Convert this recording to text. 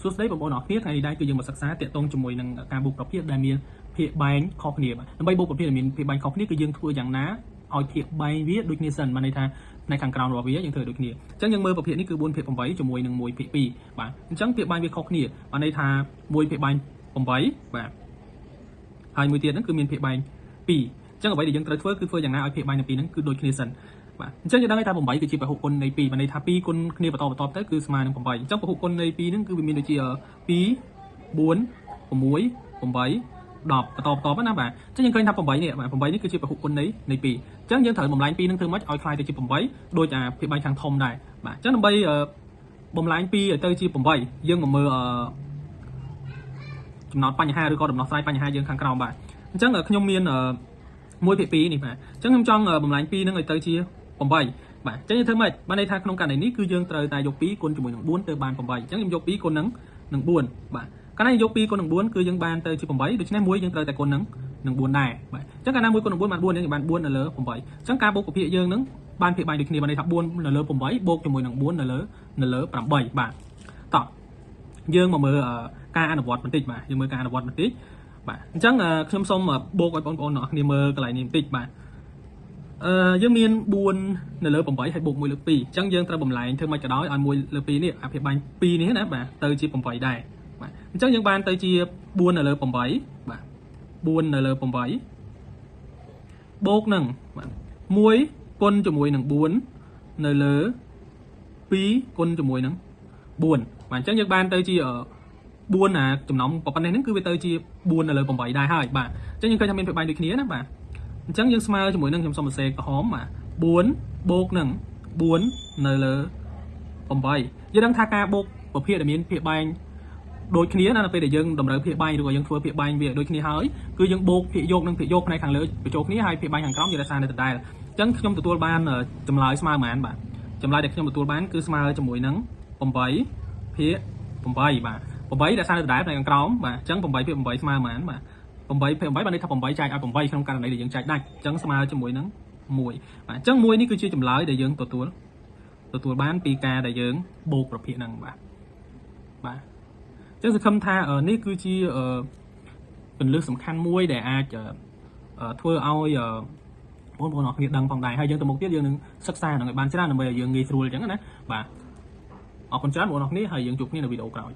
សួស្តីបងប្អូនអរគ្នាថ្ងៃនេះដែរគឺយើងមកសិក្សាទាក់ទងជាមួយនឹងការបូកប្រភេទដែលមានភាគបែងខុសគ្នាដើម្បីបូកប្រភេទដែលមានភាគបែងខុសគ្នាគឺយើងធ្វើយ៉ាងណាឲ្យភាគបែងវាដូចគ្នាសិនបានន័យថាផ្នែកខាងក្រោមរបស់វាយើងធ្វើដូចគ្នាអញ្ចឹងយើងមើលប្រភេទនេះគឺ4ភាគ8ជាមួយនឹង1ភាគ2បាទអញ្ចឹងភាគបែងវាខុសគ្នាបានន័យថា1ភាគបែង8បាទហើយមួយទៀតហ្នឹងគឺមានភាគបែង2អញ្ចឹងអ្វីដែលយើងត្រូវធ្វើគឺធ្វើយ៉ាងណាឲ្យភាគបែងទាំងពីរហ្នឹងគឺដូចគ្នាសិនបាទអញ្ចឹងយើងដឹងថា8គឺជាពហុគុណនៃ2បានន័យថា2គុណគ្នាបន្តទៅគឺស្មើនឹង8អញ្ចឹងពហុគុណនៃ2ហ្នឹងគឺវាមានដូចជា2 4 6 8 10បន្តណាបាទអញ្ចឹងយើងឃើញថា8នេះបាទ8នេះគឺជាពហុគុណនៃ2អញ្ចឹងយើងត្រូវបំលែង2នឹងធ្វើម៉េចឲ្យคล้ายទៅជា8ដូចភាគបែងខាងធំដែរបាទអញ្ចឹងដើម្បីបំលែង2ឲ្យទៅជា8យើងមកមើលចំណោទបញ្ហាឬក៏ដំណោះស្រាយបញ្ហាយើងខាងក្រោមបាទអញ្ចឹងខ្ញុំមាន1ភាគ2នេះបាទអញ្ចឹងខ្ញុំចង់បំលែង2នឹងឲ្យទៅជា8បាទអញ្ចឹងយើងធ្វើម៉េចបានន័យថាក្នុងករណីនេះគឺយើងត្រូវតែយក2គុណជាមួយនឹង4ទៅបាន8អញ្ចឹងខ្ញុំយក2គុណនឹង4បាទកាលណាយក2គុណនឹង4គឺយើងបានទៅជា8ដូច្នេះ1យើងត្រូវតែគុណនឹង4ដែរបាទអញ្ចឹងកាលណា1គុណនឹង4បាន4យើងបាន4នៅលើ8អញ្ចឹងការបូកប្រភេទយើងនឹងបានភាគបែងដូចគ្នាបានន័យថា4នៅលើ8បូកជាមួយនឹង4នៅលើ8បាទតោះយើងមកមើលការអនុវត្តបន្តិចបាទយើងមើលការអនុវត្តបន្តិចបាទអញ្ចឹងខ្ញុំសូមបូកឲ្យបងប្អូនអ្នកគ្នាមើលកន្លែងនេះបន្តិចបាទយើងមាន4នៅលើ8ហើយបូក1លើ2អញ្ចឹងយើងត្រូវបំលែងធ្វើម៉េចក៏ដោយឲ្យ1លើ2នេះអាភាគបែង2នេះណាបាទទៅជា8ដែរបាទអញ្ចឹងយើងបានទៅជា4នៅលើ8បាទ4នៅលើ8បូកនឹងបាទ1គុណជាមួយនឹង4នៅលើ2គុណជាមួយនឹង4បាទអញ្ចឹងយើងបានទៅជា4ចំណោមប៉ុណ្ណេះហ្នឹងគឺវាទៅជា4នៅលើ8ដែរហើយបាទអញ្ចឹងយើងឃើញថាមានភាគបែងដូចគ្នាណាបាទអញ្ចឹងយើងស្មើជាមួយនឹងខ្ញុំសុំសរសេរក្រហមបាទ4បូកនឹង4នៅលើ8យើងដឹងថាការបូកប្រភេទដែលមានភាគបែងដូចគ្នាណានៅពេលដែលយើងតម្រូវភាគបែងឬក៏យើងធ្វើភាគបែងវាដូចគ្នាហើយគឺយើងបូកភាគយកនិងភាគយកផ្នែកខាងលើបញ្ចូលគ្នាហើយភាគបែងខាងក្រោមយើងរក្សានៅដដែលអញ្ចឹងខ្ញុំទទួលបានចម្លើយស្មើប៉ុន្មានបាទចម្លើយដែលខ្ញុំទទួលបានគឺស្មើជាមួយនឹង8ភាគ8បាទ8រក្សានៅដដែលផ្នែកខាងក្រោមបាទអញ្ចឹង8ភាគ8ស្មើប៉ុន្មានបាទ8ភាគ8បានន័យថា8ចែកឲ្យ8ក្នុងករណីដែលយើងចែកដាច់អញ្ចឹងស្មើជាមួយនឹង1បាទអញ្ចឹង1នេះគឺជាចម្លើយដែលយើងទទួលបានពីការដែលយើងបូកប្រភេទហ្នឹងបាទអញ្ចឹងសង្ឃឹមថានេះគឺជាគន្លឹះសំខាន់មួយដែលអាចធ្វើឲ្យបងប្អូនអរគ្នាដឹងផងដែរហើយយើងទៅមុខទៀតយើងនឹងសិក្សានឹងឲ្យបានច្រើនដើម្បីឲ្យយើងងាយស្រួលអញ្ចឹងណាបាទអរគុណច្រើនបងប្អូនអរគ្នាហើយយើងជួបគ្នានៅវីដេអូក្រោយ